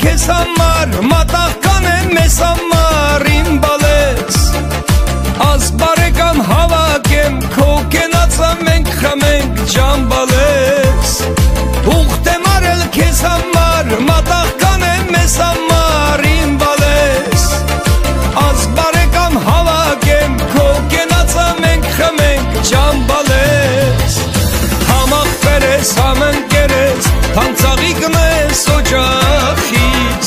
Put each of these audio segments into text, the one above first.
Քեզ համար մատաղ կանեմ մեզ համար իմ բալես ազգ բարեկամ հավաքեմ քո կենացը մենք խմենք ջան բալես ուխտ եմ արել քեզ համար մատաղ կանեմ մեզ համար իմ բալես ազգ բարեկամ հավաքեմ քո կենացը մենք խմենք ջան բալես համախվեր ես համընկերես թանցաղիկն ես օջախից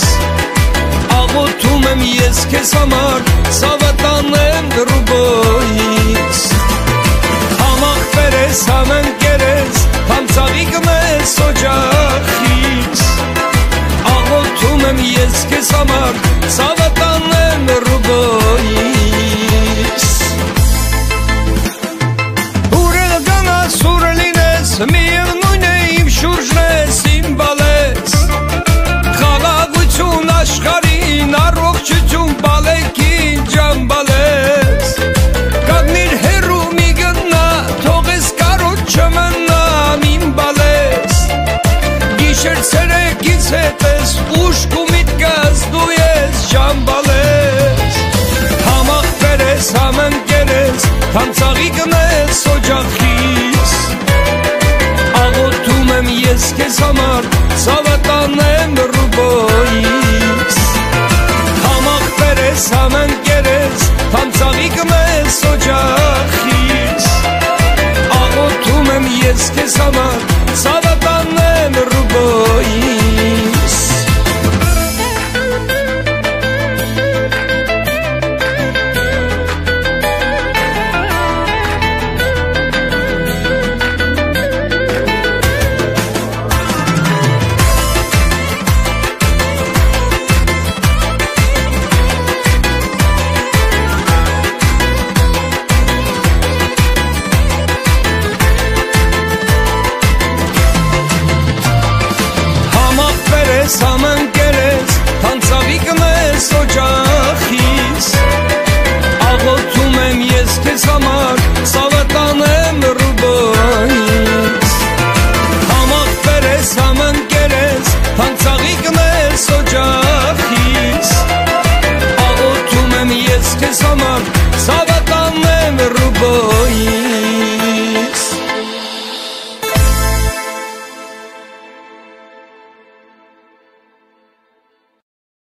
աղոթում եմ ես քեզ համար սավատանեմ ռուբոյից համախվեր ես համընկերես թանցաղիկն ես օջախից աղոթում եմ ես քեզ համար սավատանեմ ռուբոյից ուրել գանաս ուրել ինես միևնույն է իմ շուրջն ես իմ բալես խաղաղություն աշխարհին առողջություն բալեկին ջան բալես կանգնիր հեռու մի գնա թող ես կարոտ չմնամ իմ բալես գիշեր ցերեկից հետ ես ուշք ու միտքս դու ես ջան բալես համախվեր ես համընկերես թանցաղիկն ես օջախից աղոթում եմ ես քեզ համար ցավատ